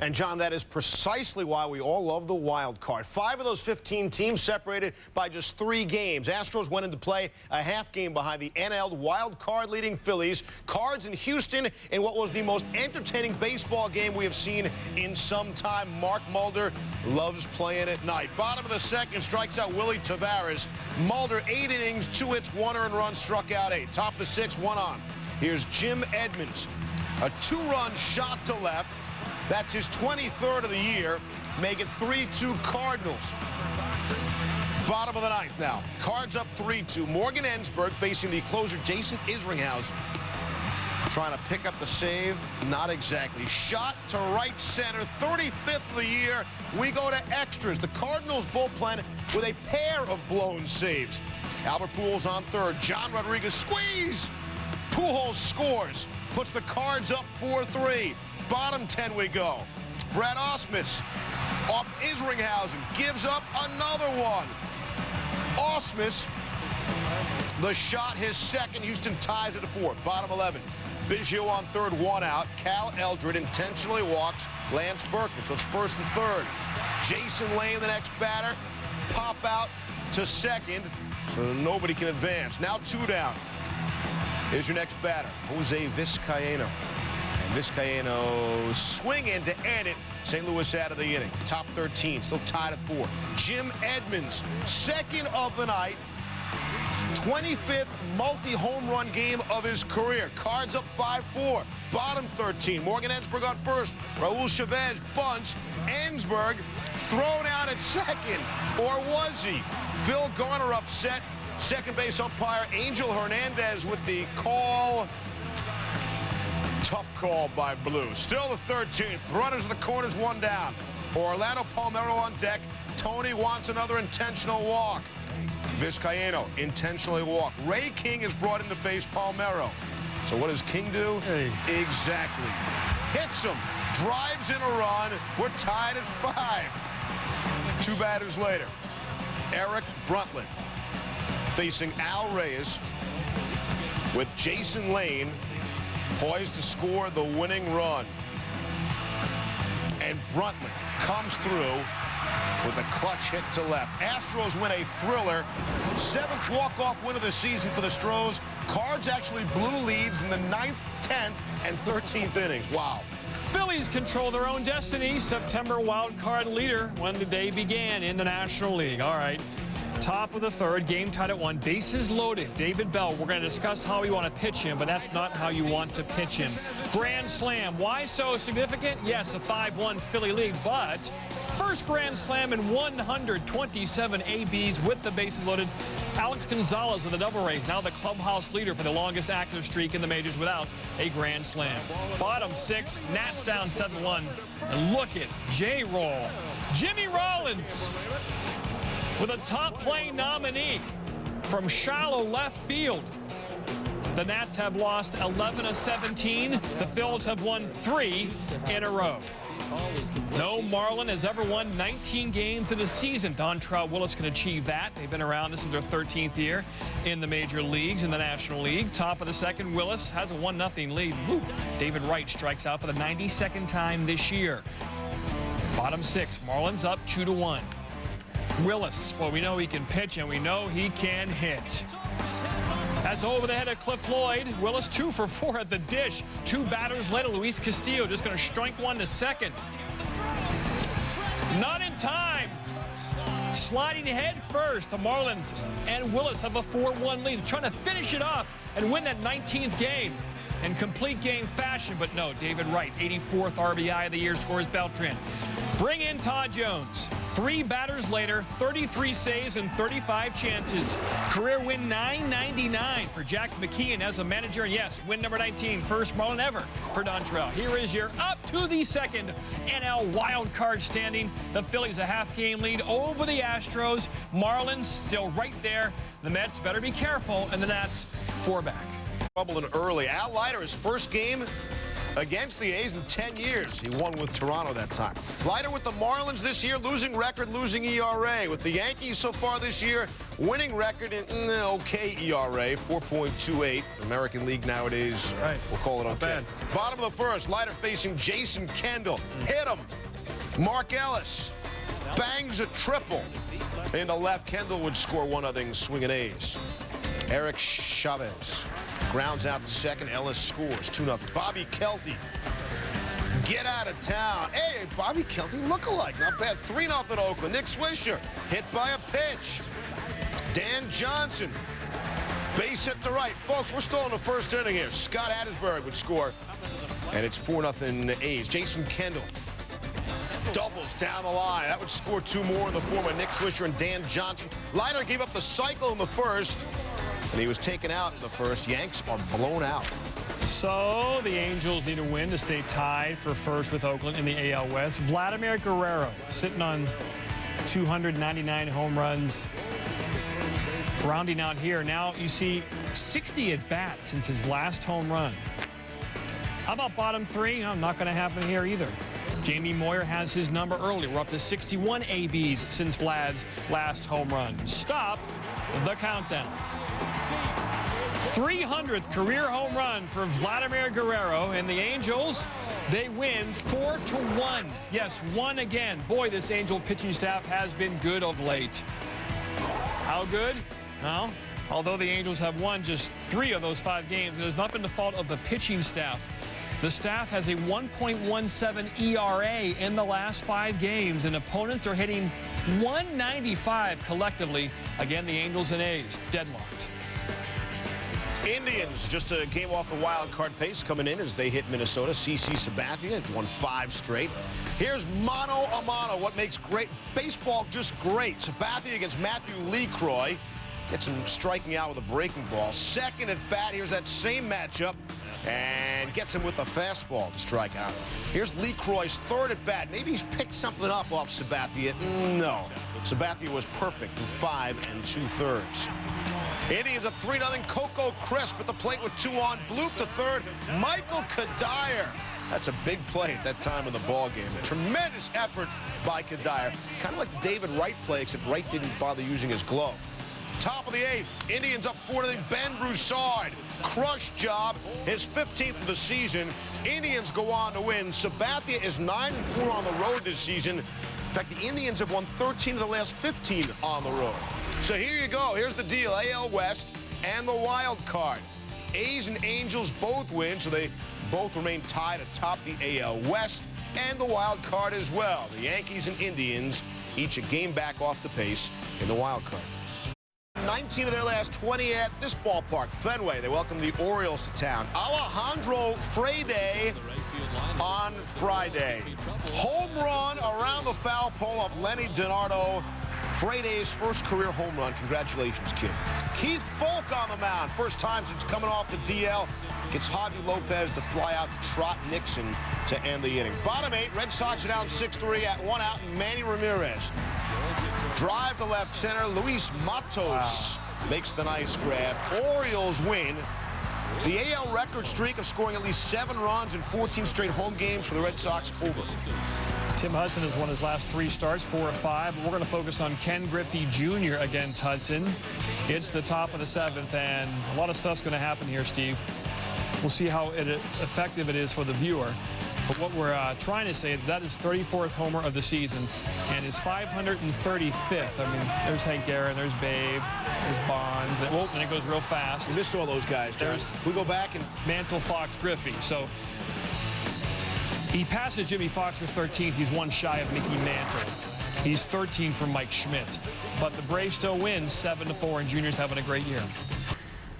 And, John, that is precisely why we all love the wild card. 5 of those 15 teams separated by just 3 games. Astros went into play a half game behind the NL wild card leading Phillies. Cards in Houston in what was the most entertaining baseball game we have seen in some time. Mark Mulder loves playing at night. Bottom of the second, strikes out Willie Tavares. Mulder, 8 innings, 2 hits, 1 earned run, struck out 8. Top of the 6th, 1 on. Here's Jim Edmonds. A 2-run shot to left. That's his 23rd of the year. Make it 3-2 Cardinals. Bottom of the 9th now. Cards up 3-2. Morgan Ensberg facing the closer Jason Isringhausen. Trying to pick up the save. Not exactly. Shot to right center. 35th of the year. We go to extras. The Cardinals bullpen with a pair of blown saves. Albert Pujols on third. John Rodriguez squeeze. Pujols scores. Puts the Cards up 4-3. Bottom 10 we go. Brad Ausmus off Isringhausen gives up another one. Ausmus, the shot, his second. Houston ties it at 4. Bottom 11. Biggio on third, 1 out. Cal Eldred intentionally walks Lance Berkman, so it's first and third. Jason Lane, the next batter, pop out to second, so nobody can advance. Now 2 down. Here's your next batter, Jose Vizcaino. Vizcaino swinging to end it. St. Louis out of the inning. Top 13, still tied at 4. Jim Edmonds, second of the night. 25th multi-home run game of his career. Cards up 5-4. Bottom 13. Morgan Ensberg on first. Raul Chavez bunts. Ensberg thrown out at second. Or was he? Phil Garner upset. Second base umpire Angel Hernandez with the call. Tough call by Blue. Still the 13th. Runners in the corners, 1 down. Orlando Palmeiro on deck. Tony wants another intentional walk. Vizcaino intentionally walked. Ray King is brought in to face Palmeiro. So what does King do? Hey. Exactly. Hits him. Drives in a run. We're tied at 5. 2 batters later. Eric Bruntlett facing Al Reyes with Jason Lane poised to score the winning run. And Bruntlett comes through with a clutch hit to left. Astros win a thriller. 7th walk-off win of the season for the Stros. Cards actually blew leads in the 9th, 10th, and 13th innings. Wow. Phillies control their own destiny. September wild card leader when the day began in the National League. All right. Top of the 3rd, game tied at 1, bases loaded. David Bell, we're going to discuss how we want to pitch him, but that's not how you want to pitch him. Grand slam, why so significant? Yes, a 5-1 Philly lead, but first grand slam in 127 ABs with the bases loaded. Alex Gonzalez of the Double A, now the clubhouse leader for the longest active streak in the majors without a grand slam. Bottom 6, Nats down 7-1, and look at J-Roll. Jimmy Rollins with a top-playing nominee from shallow left field. The Nats have lost 11 of 17. The Phils have won 3 in a row. No Marlin has ever won 19 games in a season. Dontrelle Willis can achieve that. They've been around. This is their 13th year in the major leagues, in the National League. Top of the 2nd, Willis has a 1-0 lead. Woo. David Wright strikes out for the 92nd time this year. Bottom 6, Marlins up 2-1. Willis, well, we know he can pitch and we know he can hit. That's over the head of Cliff Floyd. Willis 2 for 4 at the dish. 2 batters later, Luis Castillo just going to strike one to second. Not in time. Sliding head first to Marlins, and Willis have a 4-1 lead. Trying to finish it off and win that 19th game in complete game fashion. But no, David Wright, 84th RBI of the year, scores Beltran. Bring in Todd Jones. 3 batters later, 33 saves and 35 chances. Career win 999 for Jack McKeon as a manager. And yes, win number 19, first Marlin ever for Dontrelle. Here is your up to the 2nd NL wild card standing. The Phillies a half-game lead over the Astros. Marlins still right there. The Mets better be careful, and the Nats 4 back. Trouble in early. Al Leiter, his first game against the A's in 10 years. He won with Toronto that time. Leiter with the Marlins this year, losing record, losing ERA. With the Yankees so far this year, Winning record in okay ERA, 4.28. American League nowadays, we'll call it okay. Bad. Bottom of the first, Leiter facing Jason Kendall. Hit him. Mark Ellis bangs a triple. In the left, Kendall would score 1-0 swinging A's. Eric Chavez grounds out to second. Ellis scores 2-0. Bobby Kelty. Get out of town. Hey, Bobby Kelty look-alike. Not bad. 3-0 Oakland. Nick Swisher hit by a pitch. Dan Johnson. Base hit to right. Folks, we're still in the first inning here. Scott Hattersburg would score. And it's 4-0 A's. Jason Kendall doubles down the line. That would score 2 more in the form of Nick Swisher and Dan Johnson. Leiter gave up the cycle in the first, and he was taken out in the first. Yanks are blown out. So the Angels need a win to stay tied for first with Oakland in the AL West. Vladimir Guerrero sitting on 299 home runs. Rounding out here, now you see 60 at-bats since his last home run. How about bottom 3? No, not going to happen here either. Jamie Moyer has his number early. We're up to 61 ABs since Vlad's last home run. Stop the countdown. 300th career home run for Vladimir Guerrero, and the Angels, they win 4-1. Yes, 1 again. Boy, this Angel pitching staff has been good of late. How good? Well, although the Angels have won just 3 of those 5 games, it has not been the fault of the pitching staff. The staff has a 1.17 ERA in the last 5 games, and opponents are hitting 195 collectively. Again, the Angels and A's deadlocked. Indians just a game off the wild card pace coming in as they hit Minnesota. CC Sabathia won 5 straight. Here's mano a mano, what makes great baseball just great. Sabathia against Matthew LeCroy. Gets him striking out with a breaking ball. Second at bat, here's that same matchup. And gets him with the fastball to strike out. Here's LeCroy's 3rd at bat. Maybe he's picked something up off Sabathia. No. Sabathia was perfect in 5 2/3. Indians up 3-0. Coco Crisp at the plate with 2 on. Bloop to third. Michael Kadire. That's a big play at that time of the ball game. A tremendous effort by Kadire. Kind of like the David Wright play, except Wright didn't bother using his glove. Top of the 8th. Indians up 4-0. Ben Broussard. Crush job. His 15th of the season. Indians go on to win. Sabathia is 9-4 on the road this season. In fact, the Indians have won 13 of the last 15 on the road. So here you go. Here's the deal. AL West and the wild card. A's and Angels both win, so they both remain tied atop the AL West and the wild card as well. The Yankees and Indians each a game back off the pace in the wild card. 19 of their last 20 at this ballpark, Fenway. They welcome the Orioles to town. Alejandro Friday on Friday. Home run around the foul pole of Lenny DiNardo. Friday's first career home run. Congratulations, kid. Keith Folk on the mound. First time since coming off the DL. Gets Javi Lopez to fly out to Trot Nixon to end the inning. Bottom 8, Red Sox are down 6-3 at 1 out, and Manny Ramirez. Drive to left center. Luis Matos makes the nice grab. Orioles win. The AL record streak of scoring at least 7 runs in 14 straight home games for the Red Sox over. Tim Hudson has won his last 3 starts, 4 of 5. We're going to focus on Ken Griffey Jr. against Hudson. It's the top of the 7th, and a lot of stuff's going to happen here, Steve. We'll see how effective it is for the viewer. But what we're trying to say is that his 34th homer of the season and his 535th. I mean, there's Hank Aaron, there's Babe, there's Bonds, and it goes real fast. You missed all those guys, John. We go back and Mantle, Fox, Griffey. So he passes Jimmy Fox for 13th. He's 1 shy of Mickey Mantle. He's 13 for Mike Schmidt. But the Braves still win 7-4, and Junior's having a great year.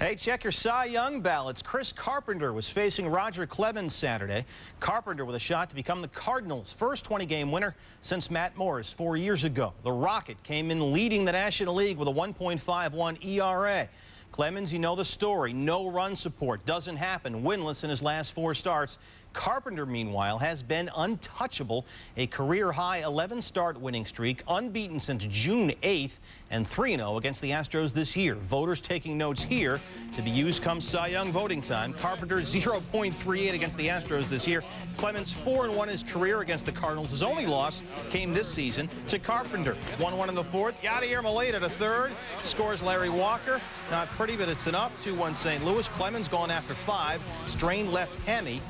Hey, check your Cy Young ballots. Chris Carpenter was facing Roger Clemens Saturday. Carpenter with a shot to become the Cardinals' first 20-game winner since Matt Morris 4 years ago. The Rocket came in leading the National League with a 1.51 ERA. Clemens, you know the story. No run support. Doesn't happen. Winless in his last 4 starts. Carpenter, meanwhile, has been untouchable. A career-high 11-start winning streak, unbeaten since June 8th, and 3-0 against the Astros this year. Voters taking notes here to be used come Cy Young voting time. Carpenter 0.38 against the Astros this year. Clemens 4-1 his career against the Cardinals. His only loss came this season to Carpenter. 1-1 in the fourth. Yadier Molina to third. Scores Larry Walker. Not pretty, but it's enough. 2-1 St. Louis. Clemens gone after 5. Strained left hammy.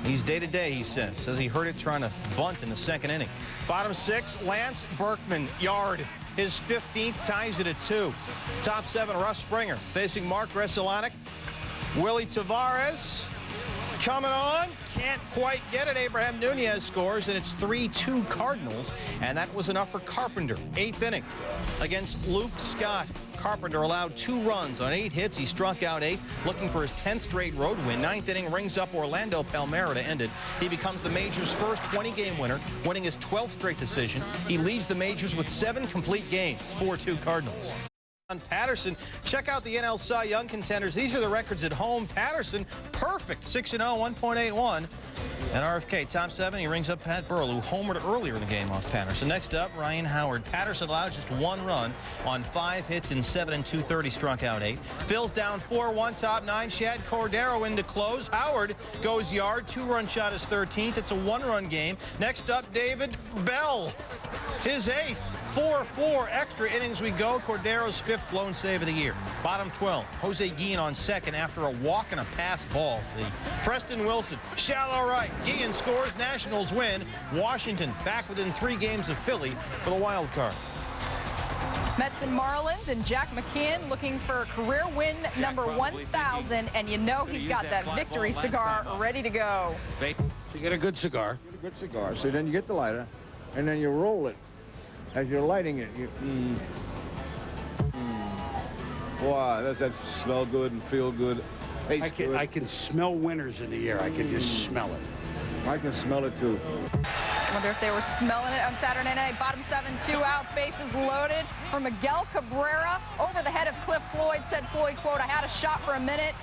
He's day-to-day, he says. Says he hurt it trying to bunt in the second inning. Bottom 6, Lance Berkman, yard. His 15th, ties it at 2. Top 7, Russ Springer facing Mark Gresselanek. Willie Tavares coming on. Can't quite get it. Abraham Nunez scores, and it's 3-2 Cardinals, and that was enough for Carpenter. 8th inning against Luke Scott. Carpenter allowed 2 runs on 8 hits. He struck out 8, looking for his 10th straight road win. 9th inning rings up Orlando Palmeiro to end it. He becomes the major's first 20-game winner, winning his 12th straight decision. He leads the majors with 7 complete games. 4-2 Cardinals. Patterson, check out the NL Cy Young contenders. These are the records at home. Patterson, perfect, 6-0, 1.81. And RFK, top 7, he rings up Pat Burrell, who homered earlier in the game off Patterson. Next up, Ryan Howard. Patterson allows just 1 run on 5 hits in 7 and 2/3, struck out 8. Phil's down 4-1, top 9. Shad Cordero in to close. Howard goes yard, 2-run shot is 13th. It's a 1-run game. Next up, David Bell, his 8th. 4-4 extra innings we go. Cordero's 5th blown save of the year. Bottom 12, Jose Guillen on second after a walk and a pass ball. The Preston Wilson, shallow right. Guillen scores, Nationals win. Washington back within 3 games of Philly for the wild card. Mets and Marlins, and Jack McKeon looking for career win number 1,000, and you know he's got that victory cigar ready to go. You get a good cigar. Get a good cigar. So then you get the lighter, and then you roll it. As you're lighting it, you, wow, does that smell good and feel good, taste good? I can smell winners in the air. I can just smell it. I can smell it too. I wonder if they were smelling it on Saturday night. Bottom 7, 2 out, bases loaded for Miguel Cabrera. Over the head of Cliff Floyd, said Floyd, quote, "I had a shot for a minute,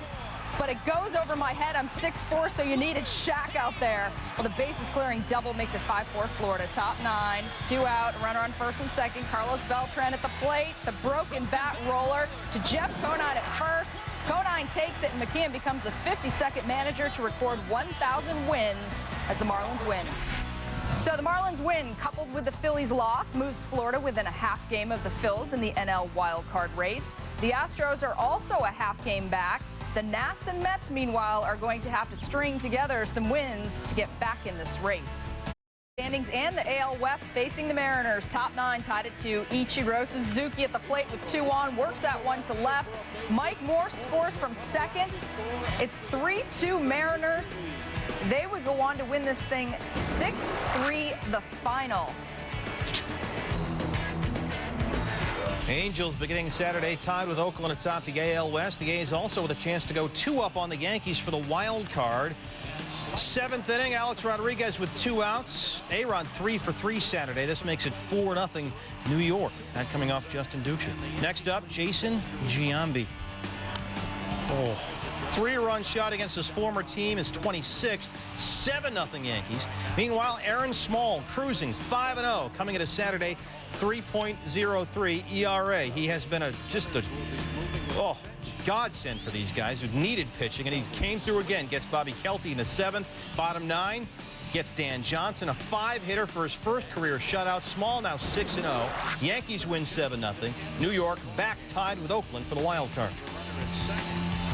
but it goes over my head. I'm 6'4", so you needed Shaq out there." Well, the bases clearing double makes it 5-4 Florida. Top 9, 2 out, runner on first and second. Carlos Beltran at the plate. The broken bat roller to Jeff Conine at first. Conine takes it, and McKeon becomes the 52nd manager to record 1,000 wins as the Marlins win. So the Marlins win, coupled with the Phillies' loss, moves Florida within a half game of the Phils in the NL wildcard race. The Astros are also a half game back. The Nats and Mets, meanwhile, are going to have to string together some wins to get back in this race. Standings and the AL West facing the Mariners. Top 9 tied at 2. Ichiro Suzuki at the plate with 2 on, works that one to left. Mike Moore scores from second. It's 3-2 Mariners. They would go on to win this thing 6-3 the final. Angels beginning Saturday tied with Oakland atop the AL West. The A's also with a chance to go 2 up on the Yankees for the wild card. 7th inning, Alex Rodriguez with 2 outs. A-Rod 3 for 3 Saturday. This makes it 4-0 New York. That coming off Justin Ducci. Next up, Jason Giambi. 3-run shot against his former team, his 26th. 7-0 Yankees. Meanwhile, Aaron Small cruising 5-0 coming into Saturday. 3.03 ERA. He has been just a godsend for these guys who needed pitching, and he came through again. Gets Bobby Kelty in the 7th. Bottom 9 gets Dan Johnson, a 5-hitter for his first career shutout. Small now 6-0. Yankees win 7-0. New York back tied with Oakland for the wild card.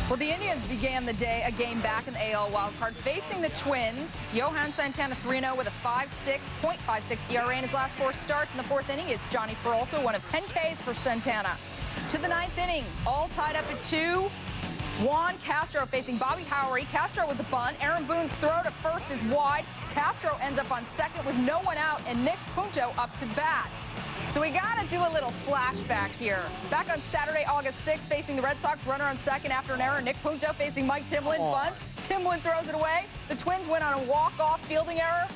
Well, the Indians began the day a game back in the AL wildcard facing the Twins. Johan Santana 3-0 with a .56 ERA in his last 4 starts. In the 4th inning, it's Johnny Peralta, one of 10 Ks for Santana. To the 9th inning, all tied up at 2. Juan Castro facing Bobby Howery. Castro with the bunt. Aaron Boone's throw to first is wide. Castro ends up on second with no one out, and Nick Punto up to bat. So we got to do a little flashback here. Back on Saturday, August 6th, facing the Red Sox, runner on second after an error. Nick Punto facing Mike Timlin, bunts. Timlin throws it away. The Twins went on a walk-off fielding error.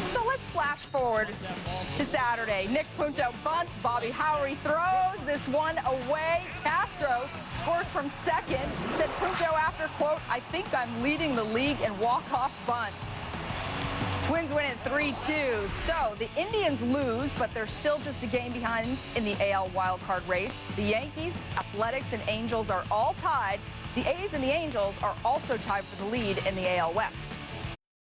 So let's flash forward to Saturday. Nick Punto bunts, Bobby Howery throws this one away. Castro scores from second. Said Punto after, quote, "I think I'm leading the league in walk-off bunts." Twins win at 3-2. So the Indians lose, but they're still just a game behind in the AL wildcard race. The Yankees, Athletics, and Angels are all tied. The A's and the Angels are also tied for the lead in the AL West.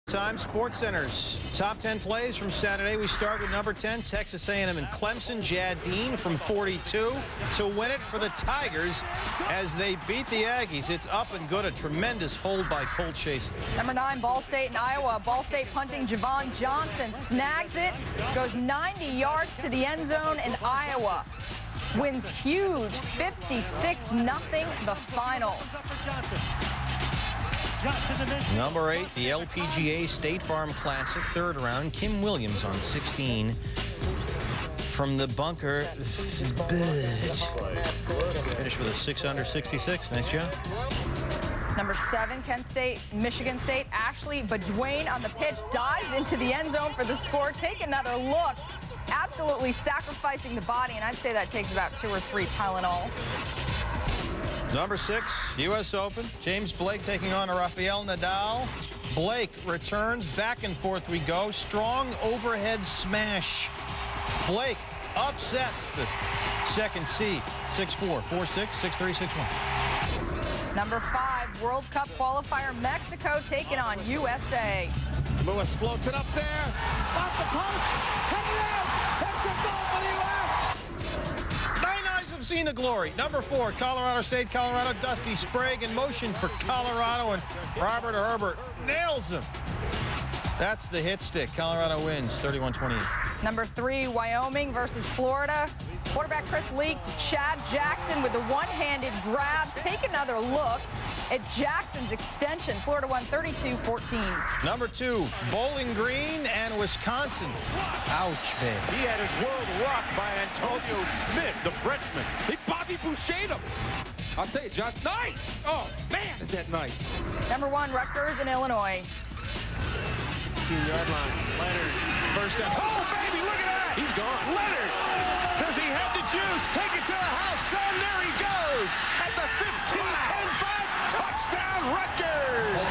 Time Sports Center's top 10 plays from Saturday. We start with number 10, Texas A&M and Clemson. Jadine from 42 to win it for the Tigers as they beat the Aggies. It's up and good. A tremendous hold by Colt Chase. Number 9, Ball State and Iowa. Ball State punting Javon Johnson snags it, goes 90 yards to the end zone, and Iowa wins huge, 56-0 the final. Number 8, the LPGA State Farm Classic, third round. Kim Williams on 16 from the bunker. Finished with a 6 under 66. Nice job. Number 7, Kent State, Michigan State. Ashley Badwain on the pitch, dives into the end zone for the score. Take another look. Absolutely sacrificing the body, and I'd say that takes about 2 or 3 Tylenol. Number 6, U.S. Open. James Blake taking on Rafael Nadal. Blake returns. Back and forth we go. Strong overhead smash. Blake upsets the second seed. 6-4, 4-6, 6-3, 6-1. Number 5, World Cup qualifier Mexico taking on USA. Lewis floats it up there. Off the post. Headed out. That's a goal for the U.S. Nine eyes have seen the glory. Number 4, Colorado State, Colorado. Dusty Sprague in motion for Colorado, and Robert Herbert nails him. That's the hit stick. Colorado wins 31-28. Number 3, Wyoming versus Florida. Quarterback Chris Leak to Chad Jackson with a one-handed grab. Take another look at Jackson's extension. Florida won 32-14. Number 2, Bowling Green and Wisconsin. Ouch, man. He had his world rocked by Antonio Smith, the freshman. He Bobby Boucher'd him. I'll tell you, John's nice. Oh, man, is that nice. Number 1, Rutgers in Illinois. 16-yard line. Leonard, first down. Oh, baby, look at that. He's gone. Leonard, does he have the juice? Take it to the house, son. There he goes. At the 15, 10, 5, touchdown, Rutgers.